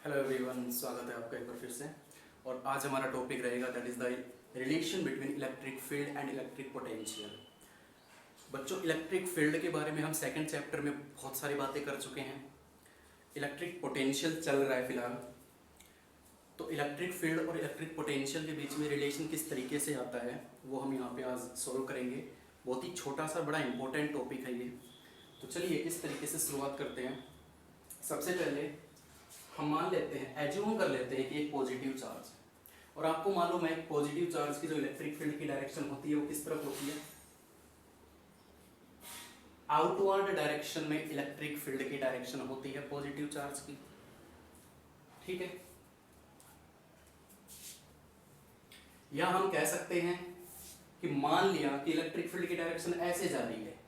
Hello everyone, स्वागत है आपका एक बार फिर से। और आज हमारा टॉपिक रहेगा that is the relation between electric field and electric potential. बच्चों, इलेक्ट्रिक फील्ड के बारे में हम सेकंड चैप्टर में बहुत सारी बातें कर चुके हैं। इलेक्ट्रिक पोटेंशियल चल रहा है फिलहाल। तो इलेक्ट्रिक फील्ड और इलेक्ट्रिक पोटेंशियल के बीच में रिलेशन किस तरीके से आता है वो हम यहाँ पे आज सॉल्व करेंगे। बहुत ही छोटा सा बड़ा इंपॉर्टेंट टॉपिक है ये। तो चलिए इस तरीके से शुरुआत करते हैं। सबसे पहले हम मान लेते हैं, एज्यूम कर लेते हैं कि एक पॉजिटिव चार्ज है और आपको मालूम है पॉजिटिव चार्ज की जो इलेक्ट्रिक फील्ड की डायरेक्शन होती है वो किस तरफ होती है? आउटवर्ड डायरेक्शन में इलेक्ट्रिक फील्ड की डायरेक्शन होती है पॉजिटिव चार्ज की। ठीक है, या हम कह सकते हैं कि मान लिया कि इलेक्ट्रिक फील्ड की डायरेक्शन ऐसे जा रही है,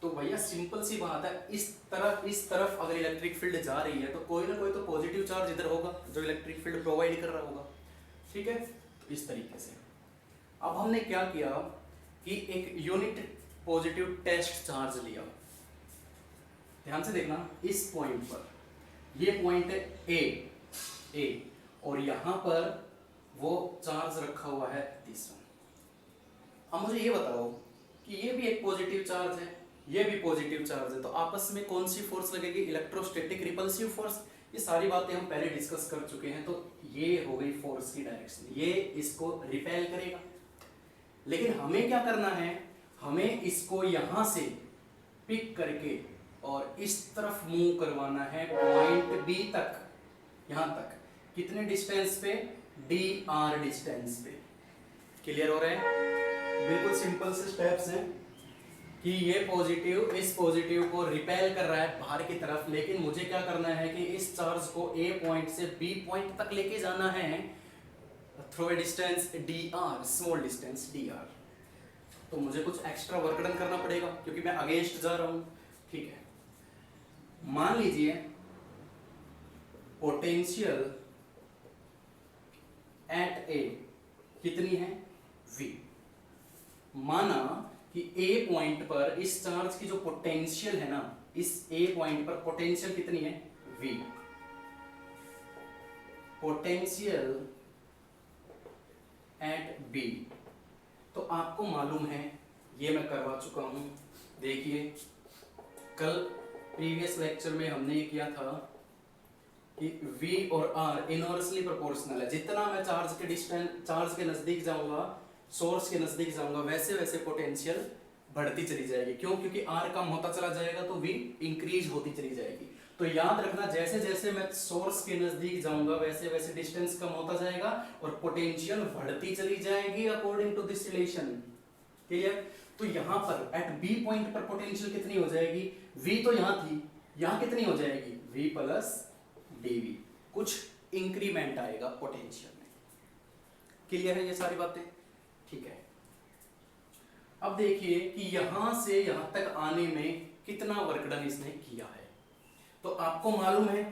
तो भैया सिंपल सी बात है, इस तरफ अगर इलेक्ट्रिक फील्ड जा रही है तो कोई ना कोई तो पॉजिटिव चार्ज इधर होगा जो इलेक्ट्रिक फील्ड प्रोवाइड कर रहा होगा। ठीक है, तो इस तरीके से अब हमने क्या किया कि एक यूनिट पॉजिटिव टेस्ट चार्ज लिया। ध्यान से देखना, इस पॉइंट पर, ये पॉइंट है ए और यहां पर वो चार्ज रखा हुआ है तीसरा। अब मुझे ये बताओ कि ये भी एक पॉजिटिव चार्ज है, ये भी पॉजिटिव चार्ज है, तो आपस में कौन सी फोर्स लगेगी? Electrostatic repulsive force. ये सारी बातें हम पहले डिस्कस कर चुके हैं। तो ये हो गई फोर्स की डायरेक्शन, ये इसको रिपेल करेगा। लेकिन हमें क्या करना है, हमें इसको यहां से पिक करके और इस तरफ मूव करवाना है पॉइंट बी तक। यहां तक कितने डिस्टेंस पे? dr डिस्टेंस पे। क्लियर हो रहा है? बिल्कुल सिंपल से स्टेप्स हैं कि ये पॉजिटिव इस पॉजिटिव को रिपेल कर रहा है बाहर की तरफ, लेकिन मुझे क्या करना है कि इस चार्ज को ए पॉइंट से बी पॉइंट तक लेके जाना है through a distance dr, small distance dr। तो मुझे कुछ एक्स्ट्रा वर्क डन करना पड़ेगा क्योंकि मैं अगेंस्ट जा रहा हूं। ठीक है, मान लीजिए पोटेंशियल एट ए कितनी है? v। माना कि ए पॉइंट पर इस चार्ज की जो पोटेंशियल है ना, इस ए पॉइंट पर पोटेंशियल कितनी है? v। पोटेंशियल एट b, तो आपको मालूम है, ये मैं करवा चुका हूं। देखिए, कल प्रीवियस लेक्चर में हमने ये किया था कि v और r इनवर्सली प्रोपोर्शनल है। जितना मैं चार्ज के नजदीक जाऊंगा, सोर्स के नजदीक जाऊंगा, वैसे वैसे पोटेंशियल बढ़ती चली जाएगी। क्यों? क्योंकि r कम होता चला जाएगा तो v इंक्रीज होती चली जाएगी। तो याद रखना, जैसे जैसे मैं सोर्स के नजदीक जाऊंगा वैसे वैसे डिस्टेंस कम होता जाएगा और पोटेंशियल बढ़ती चली जाएगी according to this relation. Clear? तो यहां पर एट बी पॉइंट पर पोटेंशियल कितनी हो जाएगी? v तो यहां थी, यहां कितनी हो जाएगी? v plus dv। कुछ इंक्रीमेंट आएगा पोटेंशियल में। क्लियर है ये सारी बातें? ठीक है, अब देखिए कि यहां से यहां तक आने में कितना वर्क डन इसने किया है। तो आपको मालूम है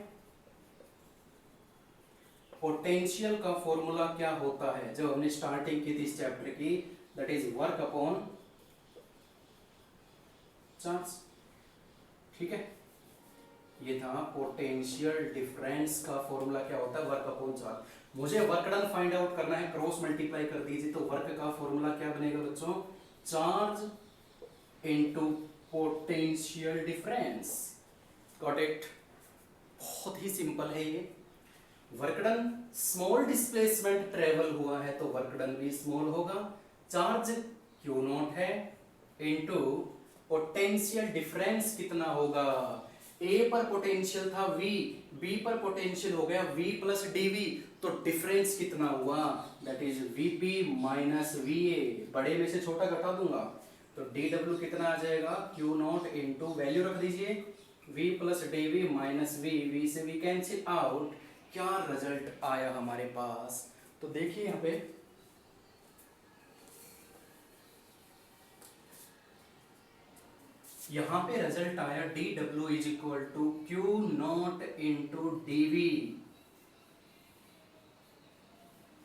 पोटेंशियल का फॉर्मूला क्या होता है जो हमने स्टार्टिंग की थी इस चैप्टर की, that is work upon charge. ठीक है, ये था पोटेंशियल डिफरेंस का फॉर्मूला क्या होता है? Work upon charge. मुझे वर्क डन फाइंड आउट करना है, क्रॉस मल्टीप्लाई कर दीजिए तो वर्क का फॉर्मूला क्या बनेगा बच्चों? Charge into potential difference. Got it? बहुत ही सिंपल है ये। Work done, small displacement travel हुआ है तो वर्क डन भी स्मॉल होगा। चार्ज क्यू नॉट है इनटू पोटेंशियल डिफरेंस कितना होगा? A पर पोटेंशियल था V, B पर पोटेंशियल हो गया V प्लस dV, तो डिफरेंस कितना हुआ? That is VP minus VA। बड़े में से छोटा घटा दूंगा तो dW कितना आ जाएगा? Q नॉट इंटू वैल्यू रख दीजिए V plus dV minus V, V से V कैंसिल आउट। क्या रिजल्ट आया हमारे पास? तो देखिए यहां पे रिजल्ट आया dW is equal to Q not into dV।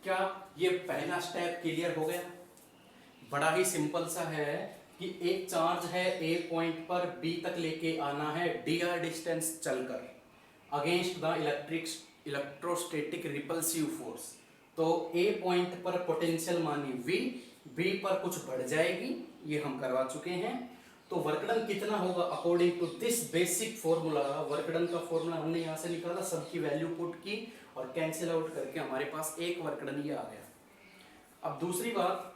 क्या ये पहला स्टेप क्लियर हो गया? बड़ा ही सिंपल सा है कि एक चार्ज है ए पॉइंट पर बी तक लेके आना है dr डिस्टेंस चलकर against the electrostatic repulsive force. तो ए पॉइंट पर पोटेंशियल मानी V, बी पर कुछ बढ़ जाएगी, ये हम करवा चुके हैं। तो वर्क डन कितना होगा according to this basic formula. Work done का फॉर्मूला हमने यहाँ से निकाला, सबकी वैल्यू पुट की और कैंसिल आउट करके हमारे पास एक वर्क डन ये आ गया। अब दूसरी बात,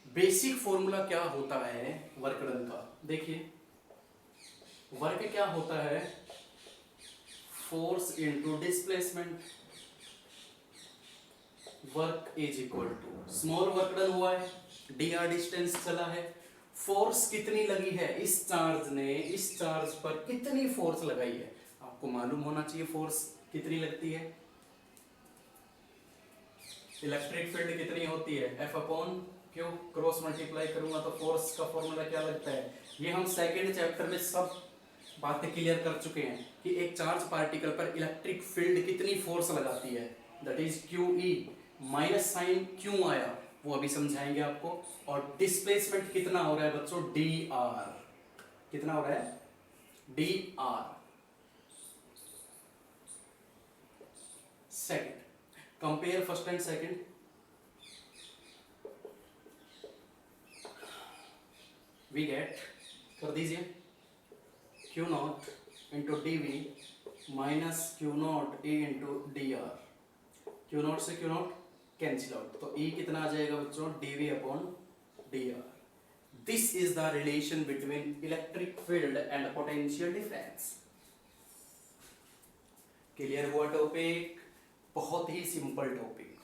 बेसिक फॉर्मूला क्या होता है वर्क डन का, देखिए वर्क क्या होता है, force into displacement. Work is equal to, small work done हुआ है, dr डिस्टेंस चला है, फोर्स कितनी लगी है, इस चार्ज ने इस चार्ज पर कितनी फोर्स लगाई है, आपको मालूम होना चाहिए फोर्स कितनी लगती है। इलेक्ट्रिक फील्ड कितनी होती है, F upon Q, cross multiply करूंगा तो फोर्स का फॉर्मूला क्या लगता है, ये हम सेकेंड चैप्टर में सब बातें क्लियर कर चुके हैं कि एक चार्ज पार्टिकल पर इलेक्ट्रिक फील्ड कितनी फोर्स लगाती है, that is QE। Minus sign क्यों आया वो अभी समझाएंगे आपको। और डिस्प्लेसमेंट कितना हो रहा है बच्चों, dr, कितना हो रहा है, dr। Second, compare first and second. We get, कर दीजिए, Q not into dv minus Q not A into dr। Q not से Q नॉट कैंसिल आउट, तो E कितना आ जाएगा बच्चों, dv upon dr। This is the relation between electric field and potential difference. Clear हुआ topic, बहुत ही simple topic.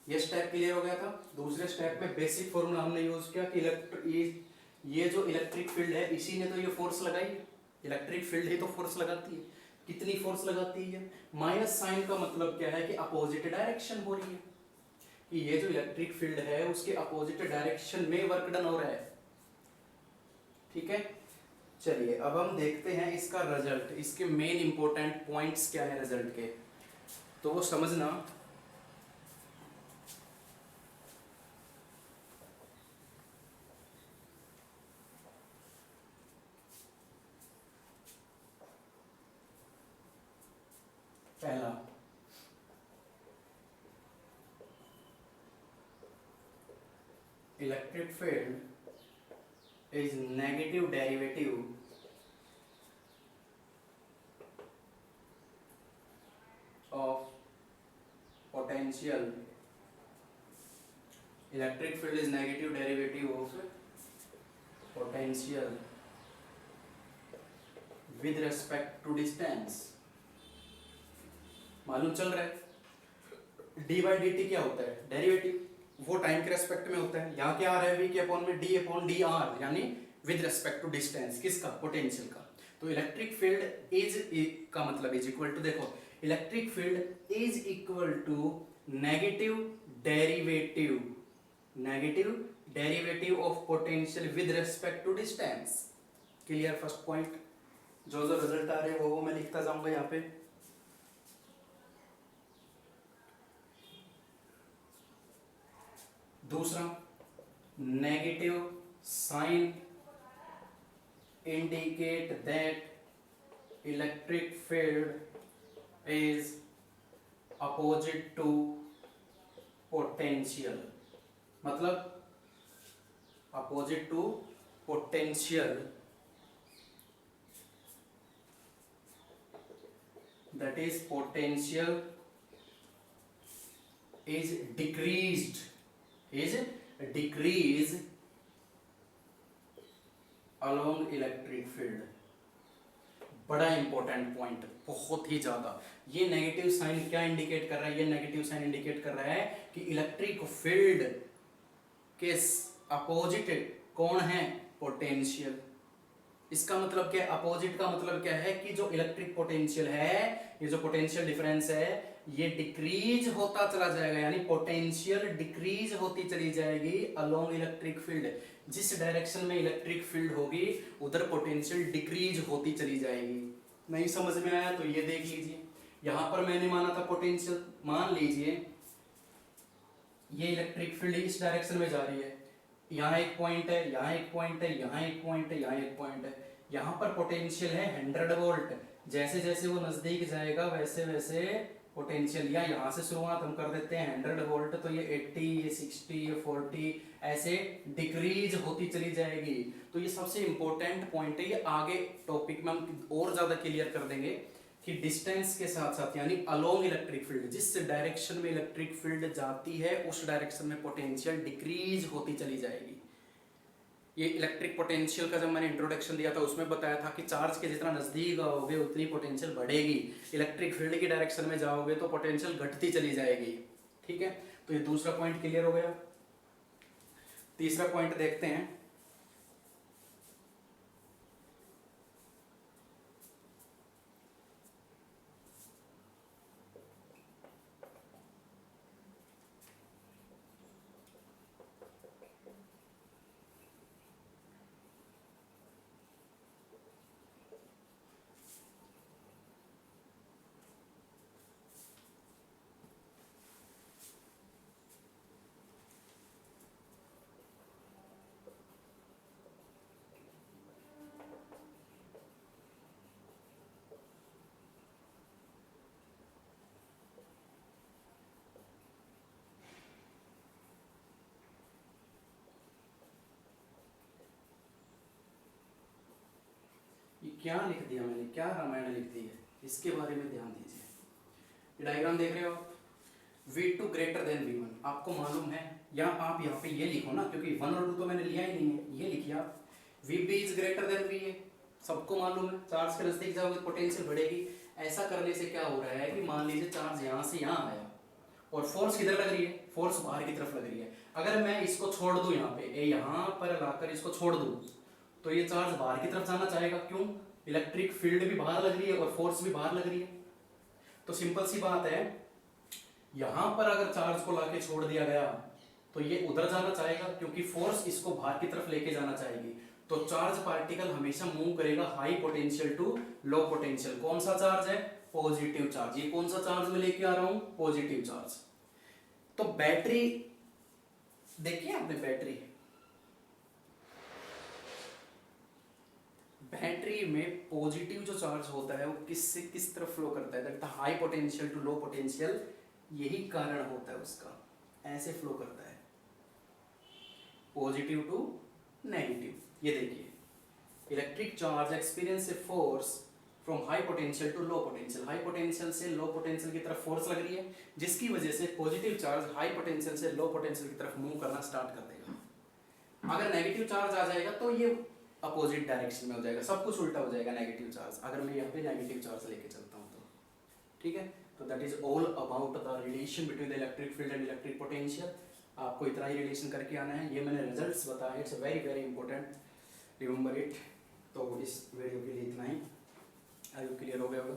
ये स्टेप क्लियर हो गया था। दूसरे स्टेप में बेसिक फॉर्मूला हमने यूज किया कि ये जो इलेक्ट्रिक फील्ड है इसी ने तो ये फोर्स लगाई, इलेक्ट्रिक फील्ड ही तो फोर्स लगाती है। कितनी फोर्स लगाती है, माइनस साइन का मतलब क्या है कि अपोजिट डायरेक्शन हो रही है, कि ये जो इलेक्ट्रिक फील्ड है उसके अपोजिट डायरेक्शन में वर्क डन हो रहा है। ठीक है, चलिए अब हम देखते हैं इसका रिजल्ट, इसके मेन इंपॉर्टेंट पॉइंट्स क्या है रिजल्ट के, तो वो समझना। पहला, electric field is negative derivative of potential. Electric field is negative derivative of potential with respect to distance. मालूम चल रहा है डी बाई डी टी क्या होता है, डेरिवेटिव, वो टाइम के रेस्पेक्ट में होता है। यहाँ क्या आ रहा है, वी के अपॉन में डी अपॉन डी आर, यानी विद रेस्पेक्ट टू डिस्टेंस, किसका, पोटेंशियल का। तो इलेक्ट्रिक फील्ड इज का मतलब इज इक्वल टू, देखो electric field is equal to negative derivative of potential with respect to distance. Clear, first point. जो जो result आ रहे हैं वो मैं लिखता जाऊंगा यहाँ पे। दूसरा, negative sign indicate that electric field is opposite to potential, मतलब opposite to potential, that is potential is decreased along electric field. बड़ा इंपॉर्टेंट पॉइंट, बहुत ही ज्यादा। ये नेगेटिव साइन क्या इंडिकेट कर रहा है, ये नेगेटिव साइन इंडिकेट कर रहा है कि इलेक्ट्रिक फील्ड के अपोजिट कौन है, पोटेंशियल। इसका मतलब क्या है, अपोजिट का मतलब क्या है कि जो इलेक्ट्रिक पोटेंशियल है, ये जो पोटेंशियल डिफरेंस है ये डिक्रीज होता चला जाएगा, यानी पोटेंशियल डिक्रीज होती चली जाएगी अलोंग इलेक्ट्रिक फील्ड। जिस डायरेक्शन में इलेक्ट्रिक फील्ड होगी उधर पोटेंशियल डिक्रीज होती चली जाएगी। नहीं समझ में आया तो ये देख लीजिए, यहां पर मैंने माना था पोटेंशियल, मान लीजिए ये इलेक्ट्रिक फील्ड इस डायरेक्शन में जा रही है, यहाँ एक पॉइंट है, यहाँ एक पॉइंट है, यहाँ एक पॉइंट है, यहाँ एक पॉइंट है। यहाँ पर पोटेंशियल है 100 वोल्ट, जैसे जैसे वो नजदीक जाएगा वैसे वैसे पोटेंशियल, या यहाँ से शुरुआत हम कर देते हैं 100 वोल्ट, तो ये 80, ये 60, ये 40 ऐसे डिक्रीज होती चली जाएगी। तो ये सबसे इंपॉर्टेंट पॉइंट है, ये आगे टॉपिक में हम और ज्यादा क्लियर कर देंगे कि डिस्टेंस के साथ साथ यानी अलोंग इलेक्ट्रिक फील्ड, जिस डायरेक्शन में इलेक्ट्रिक फील्ड जाती है उस डायरेक्शन में पोटेंशियल डिक्रीज होती चली जाएगी। ये इलेक्ट्रिक पोटेंशियल का जब मैंने इंट्रोडक्शन दिया था उसमें बताया था कि चार्ज के जितना नजदीक आओगे उतनी पोटेंशियल बढ़ेगी, इलेक्ट्रिक फील्ड की डायरेक्शन में जाओगे तो पोटेंशियल घटती चली जाएगी। ठीक है, तो ये दूसरा पॉइंट क्लियर हो गया। तीसरा पॉइंट देखते हैं। ये क्या लिख दिया मैंने, क्या रामायण लिख दी है, इसके बारे में ध्यान दीजिए। ये डायग्राम देख रहे हो आप, V2 ग्रेटर देन V1, आपको मालूम है, या आप यहाँ पे ये लिखो ना, क्योंकि 1 और 2 तो मैंने लिया ही नहीं है, ये लिखिए आप VB is greater than VA, सबको मालूम है चार्ज के नजदीक जाओगे पोटेंशियल बढ़ेगी। ऐसा करने से क्या हो रहा है कि मान लीजिए चार्ज यहाँ से यहाँ आया और फोर्स किधर लग रही है, फोर्स बाहर की तरफ लग रही है। अगर मैं इसको छोड़ दूं यहाँ पे, यहाँ पर लाकर इसको छोड़ दूं तो ये चार्ज बाहर की तरफ जाना चाहेगा, क्यों, इलेक्ट्रिक फील्ड भी बाहर लग रही है और फोर्स भी बाहर लग रही है। तो सिंपल सी बात है, यहां पर अगर चार्ज को लाके छोड़ दिया गया तो ये उधर जाना चाहेगा क्योंकि फोर्स इसको बाहर की तरफ लेके जाना चाहेगी। तो चार्ज पार्टिकल हमेशा मूव करेगा high potential to low potential. कौन सा चार्ज है, पॉजिटिव चार्ज। ये कौन सा चार्ज में लेके आ रहा हूं, पॉजिटिव चार्ज। तो बैटरी देखिए आपने, बैटरी में पॉजिटिव जो चार्ज होता है वो किससे किस तरफ फ्लो करता है, that the high potential to low potential, यही कारण होता है उसका, ऐसे फ्लो करता है पॉजिटिव टू नेगेटिव। ये देखिए, electric charge experience a force from high potential to low potential, high potential से लो पोटेंशियल की तरफ फोर्स लग रही है, जिसकी वजह से पॉजिटिव चार्ज हाई पोटेंशियल से लो पोटेंशियल की तरफ मूव करना स्टार्ट कर देगा। अगर नेगेटिव चार्ज आ जाएगा तो ये अपोजिट डायरेक्शन में हो जाएगा, सब कुछ उल्टा हो जाएगा नेगेटिव चार्ज, अगर मैं यहाँ पे नेगेटिव चार्ज लेके चलता हूँ तो। ठीक है, तो that is all about the relation between the electric field and electric potential. आपको इतना ही रिलेशन करके आना है, ये मैंने रिजल्ट्स बताए, it's very very important, remember it. तो इस वीडियो के लिए इतना ही, आई होप क्लियर हो गया होगा।